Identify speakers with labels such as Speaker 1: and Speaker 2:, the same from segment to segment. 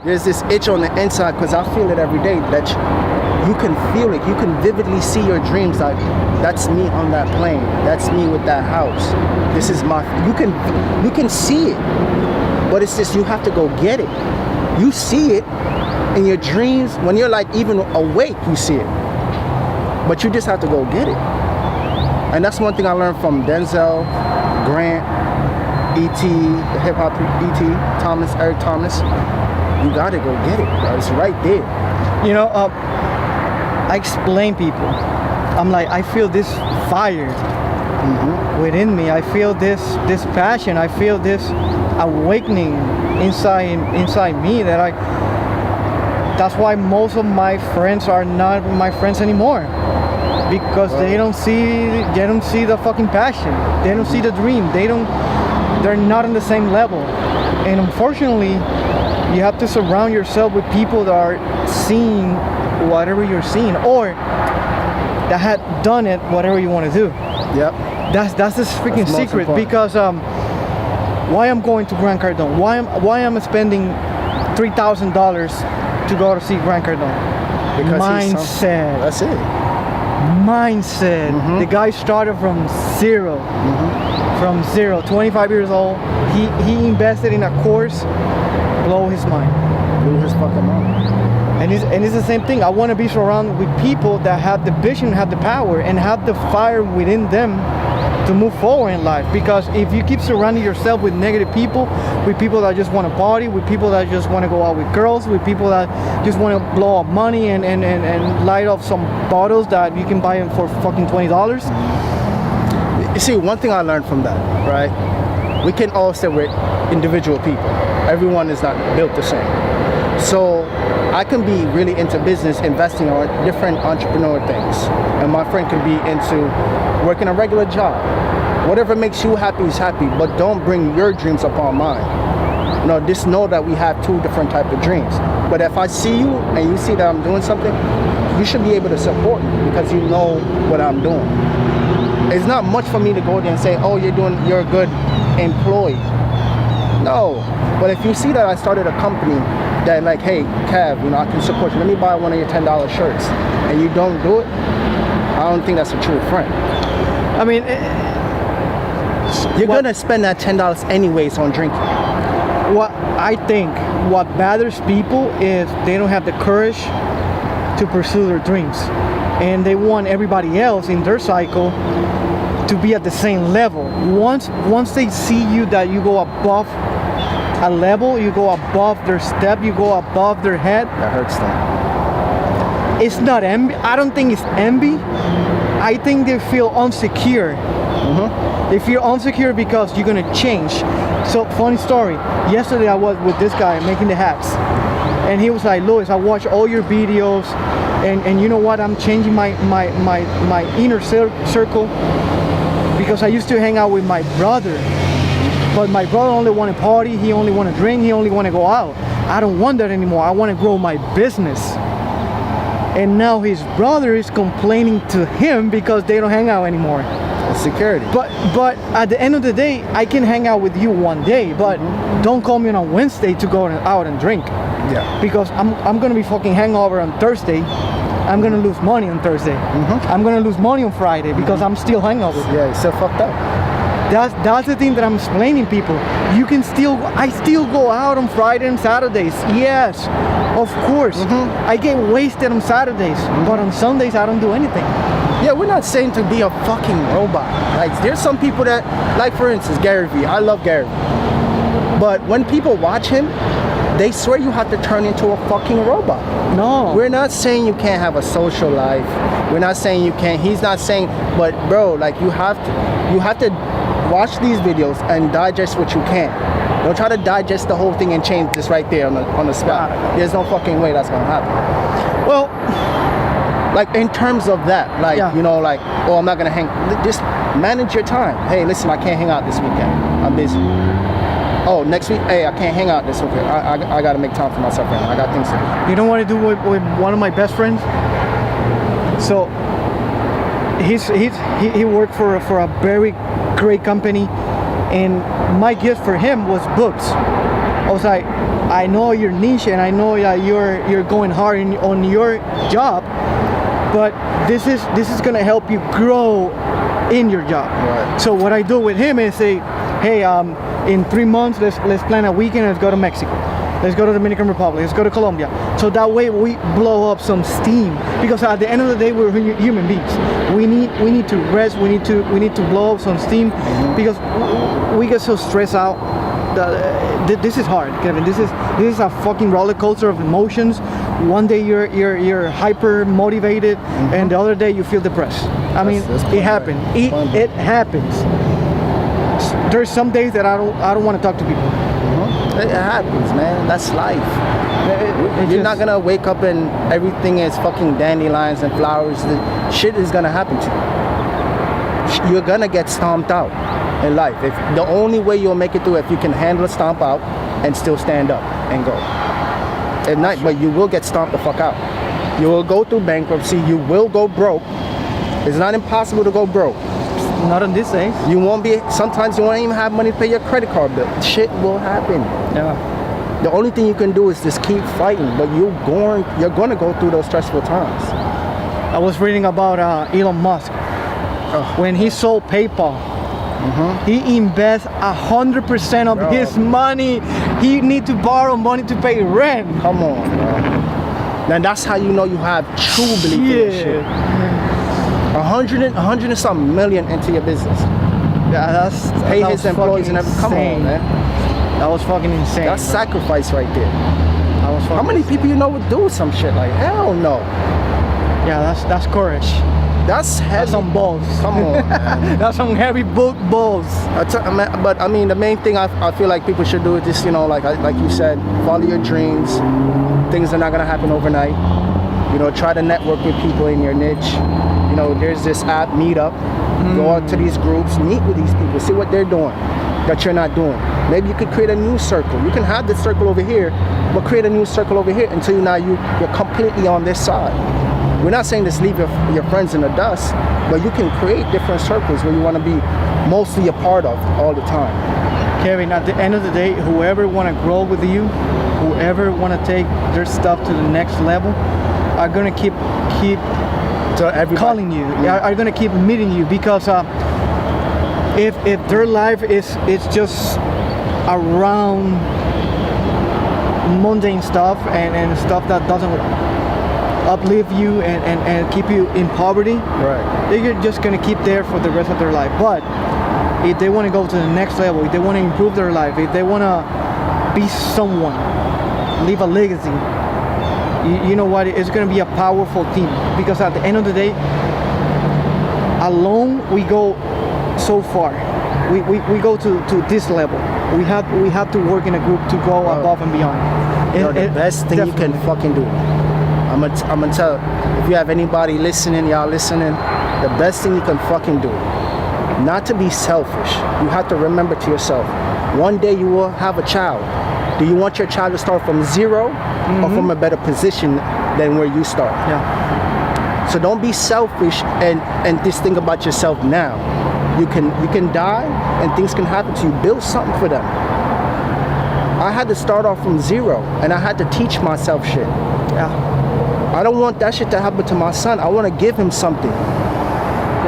Speaker 1: There's this itch on the inside, because I feel it every day, that you can feel it. You can vividly see your dreams. Like, that's me on that plane. That's me with that house. This is my, you can see it, but it's just, you have to go get it. You see it in your dreams. When you're like even awake, you see it, but you just have to go get it. And that's one thing I learned from Denzel, Grant, E.T., the hip hop E.T., Eric Thomas. You gotta go get it, bro. It's right there.
Speaker 2: You know, I explain people. I'm like, I feel this fire within me. I feel this passion. I feel this awakening inside me that that's why most of my friends are not my friends anymore, because they don't see the fucking passion. They don't see the dream. They're not on the same level. And unfortunately, you have to surround yourself with people that are seeing whatever you're seeing, or that had done it, whatever you want to do.
Speaker 1: Yep.
Speaker 2: That's the freaking secret. Because why I'm going to Grant Cardone? Why I'm spending $3,000 to go to see Grant Cardone?
Speaker 1: Because
Speaker 2: mindset.
Speaker 1: That's it.
Speaker 2: Mindset. The guy started from zero. From zero. 25 years old. He invested in a course. Blow his mind.
Speaker 1: Blew his fucking mind.
Speaker 2: And it's the same thing. I want to be surrounded with people that have the vision, have the power, and have the fire within them to move forward in life. Because if you keep surrounding yourself with negative people, with people that just want to party, with people that just want to go out with girls, with people that just want to blow up money and light up some bottles that you can buy them for fucking $20.
Speaker 1: You see, one thing I learned from that, right? We can all say we're individual people. Everyone is not built the same. So I can be really into business, investing on different entrepreneur things, and my friend could be into working a regular job. Whatever makes you happy is happy, but don't bring your dreams upon mine. No, just know that we have two different type of dreams. But if I see you and you see that I'm doing something, you should be able to support me because you know what I'm doing. It's not much for me to go there and say, oh, you're a good employee. No, but if you see that I started a company that like, hey, Cav, I can support you. Let me buy one of your $10 shirts, and you don't do it, I don't think that's a true friend.
Speaker 2: I mean,
Speaker 1: you're gonna spend that $10 anyways on drinking.
Speaker 2: What I think, what bothers people is they don't have the courage to pursue their dreams, and they want everybody else in their cycle to be at the same level. Once they see you that you go above a level, you go above their step, you go above their head.
Speaker 1: That hurts them.
Speaker 2: It's not envy. I don't think it's envy. I think they feel insecure. They feel insecure because you're gonna change. So funny story. Yesterday I was with this guy making the hats, and he was like, Louis, I watch all your videos, and you know what? I'm changing my inner circle because I used to hang out with my brother. But my brother only wanted to party, he only wanted to drink, he only wanted to go out. I don't want that anymore. I want to grow my business. And now his brother is complaining to him because they don't hang out anymore.
Speaker 1: Security.
Speaker 2: But at the end of the day, I can hang out with you one day, but don't call me on a Wednesday to go out and drink.
Speaker 1: Yeah.
Speaker 2: Because I'm gonna be fucking hangover on Thursday. I'm gonna lose money on Thursday. I'm gonna lose money on Friday because I'm still hangover.
Speaker 1: Yeah, you're still fucked up.
Speaker 2: That's the thing that I'm explaining people. I still go out on Friday and Saturdays. Yes, of course. I get wasted on Saturdays, but on Sundays I don't do anything.
Speaker 1: Yeah, we're not saying to be a fucking robot. Like, there's some people that, like for instance, Gary Vee. I love Gary Vee. But when people watch him, they swear you have to turn into a fucking robot.
Speaker 2: No.
Speaker 1: We're not saying you can't have a social life. We're not saying you can't. He's not saying, but bro, like you have to watch these videos and digest what you can. Don't try to digest the whole thing and change this right there on the spot. There's no fucking way that's gonna happen.
Speaker 2: Well,
Speaker 1: like in terms of that, like, like, oh, I'm not gonna hang. Just manage your time. Hey, listen, I can't hang out this weekend. I'm busy. Oh, next week, hey, I can't hang out this weekend. I gotta make time for myself right now. I got things to do.
Speaker 2: You know what I do with one of my best friends? So he worked for a very great company, and my gift for him was books. I was like, I know your niche, and I know that you're going hard on your job, but this is gonna help you grow in your job.
Speaker 1: Right.
Speaker 2: So what I do with him is say, hey, in 3 months, let's plan a weekend. Let's go to Mexico. Let's go to Dominican Republic. Let's go to Colombia. So that way we blow up some steam. Because at the end of the day, we're human beings. We need to rest. We need to blow up some steam, because we get so stressed out. This is hard, Kevin. This is a fucking roller coaster of emotions. One day you're hyper motivated, and the other day you feel depressed. I mean, it happens. It happens. There's some days that I don't want to talk to people.
Speaker 1: It happens, man. That's life. You're not gonna wake up and everything is fucking dandelions and flowers. The shit is gonna happen to you. You're gonna get stomped out in life. If the only way you'll make it through, if you can handle a stomp out and still stand up and go at night, but you will get stomped the fuck out. You will go through bankruptcy. You will go broke. It's not impossible to go broke.
Speaker 2: Not on this days.
Speaker 1: You won't be. Sometimes you won't even have money to pay your credit card bill. Shit will happen.
Speaker 2: Yeah.
Speaker 1: The only thing you can do is just keep fighting, but you're going to go through those stressful times.
Speaker 2: I was reading about Elon Musk. When he sold PayPal, he invests 100% of his money. He need to borrow money to pay rent.
Speaker 1: Come on, bro. Then that's how you know you have true belief in this shit. 100 and some million into your business.
Speaker 2: Yeah,
Speaker 1: Pay
Speaker 2: that
Speaker 1: his
Speaker 2: was
Speaker 1: employees and
Speaker 2: fucking
Speaker 1: everything. Come on,
Speaker 2: insane.
Speaker 1: man.
Speaker 2: That was fucking insane.
Speaker 1: That's sacrifice right there.
Speaker 2: That was
Speaker 1: How
Speaker 2: fucking
Speaker 1: many people you know would do some shit like hell no?
Speaker 2: Yeah, that's courage.
Speaker 1: That's heavy.
Speaker 2: That's some balls.
Speaker 1: Come on, man.
Speaker 2: That's some heavy balls.
Speaker 1: But I mean, the main thing I feel like people should do is just, like you said, follow your dreams. Things are not gonna happen overnight. Try to network with people in your niche. There's this app, Meetup. Go out to these groups, meet with these people, see what they're doing that you're not doing. Maybe you could create a new circle. You can have this circle over here, but create a new circle over here until you're completely on this side. We're not saying just leave your friends in the dust, but you can create different circles where you want to be mostly a part of all the time.
Speaker 2: Kevin, at the end of the day, whoever want to grow with you, whoever want to take their stuff to the next level, are gonna keep calling you. Are gonna keep meeting you, because if their life is just around mundane stuff and stuff that doesn't uplift you and keep you in poverty,
Speaker 1: right,
Speaker 2: they're just gonna keep there for the rest of their life. But if they want to go to the next level, if they want to improve their life, if they want to be someone, leave a legacy, you know what, it's going to be a powerful team. Because at the end of the day, alone we go so far. We go to this level. We have to work in a group to go above and beyond.
Speaker 1: The best thing you can fucking do, I'm gonna tell, if you have anybody listening, y'all listening, the best thing you can fucking do, not to be selfish. You have to remember to yourself, one day you will have a child. Do you want your child to start from zero or from a better position than where you start?
Speaker 2: Yeah.
Speaker 1: So don't be selfish and just think about yourself now. You can die and things can happen to you. Build something for them. I had to start off from zero and I had to teach myself shit.
Speaker 2: Yeah.
Speaker 1: I don't want that shit to happen to my son. I want to give him something.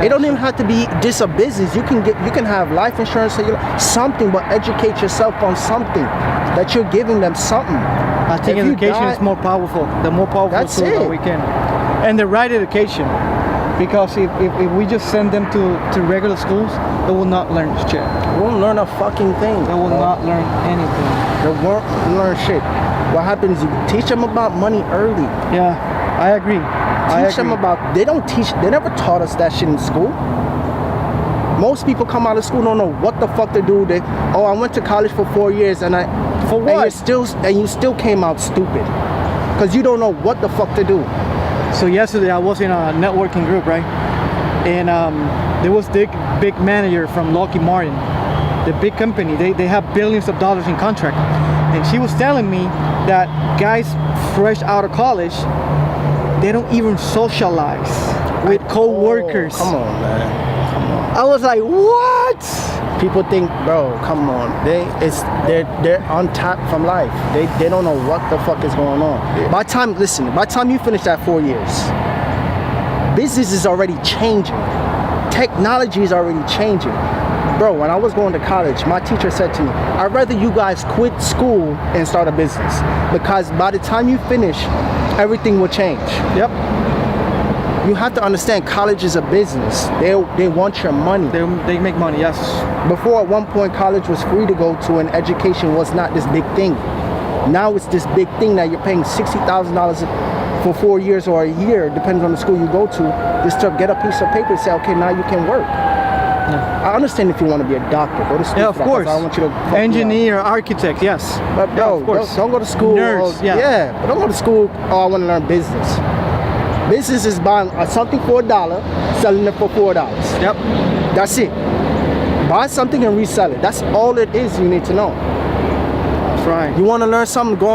Speaker 1: It don't even have to be just a business. You can have life insurance, something, but educate yourself on something that you're giving them something.
Speaker 2: I think education is more powerful. The more powerful tool that we can, and the right education. Because if we just send them to regular schools, they will not learn shit.
Speaker 1: They won't learn a fucking thing.
Speaker 2: They will not learn anything.
Speaker 1: They won't learn shit. What happens? You teach them about money early.
Speaker 2: Yeah, I agree.
Speaker 1: Teach them about. They never taught us that shit in school. Most people come out of school don't know what the fuck to do. I went to college for 4 years and
Speaker 2: for what?
Speaker 1: And you still came out stupid because you don't know what the fuck to do.
Speaker 2: So yesterday I was in a networking group, right? And there was the big manager from Lockheed Martin, the big company. They have billions of dollars in contract, and she was telling me that guys fresh out of college, they don't even socialize with co-workers.
Speaker 1: Come on, man. Come on.
Speaker 2: I was like, what?
Speaker 1: People think, bro, come on. They're untapped from life. They don't know what the fuck is going on. By the time you finish that 4 years, business is already changing. Technology is already changing. Bro, when I was going to college, my teacher said to me, I'd rather you guys quit school and start a business, because by the time you finish, everything will change.
Speaker 2: Yep.
Speaker 1: You have to understand, college is a business. They want your money.
Speaker 2: They make money, yes.
Speaker 1: Before, at one point, college was free to go to, and education was not this big thing. Now it's this big thing that you're paying $60,000 for 4 years or a year, depends on the school you go to, just to get a piece of paper and say, okay, now you can work. Yeah. I understand if you want to be a doctor, go to school.
Speaker 2: Yeah, of course.
Speaker 1: I don't want you to
Speaker 2: engineer, architect, yes.
Speaker 1: But bro,
Speaker 2: of course.
Speaker 1: Don't go to school.
Speaker 2: Nurse, yeah.
Speaker 1: But don't go to school. Oh, I want to learn business. Business is buying something for $1, selling it for $4.
Speaker 2: Yep.
Speaker 1: That's it. Buy something and resell it. That's all it is you need to know.
Speaker 2: That's right.
Speaker 1: You want to learn something, go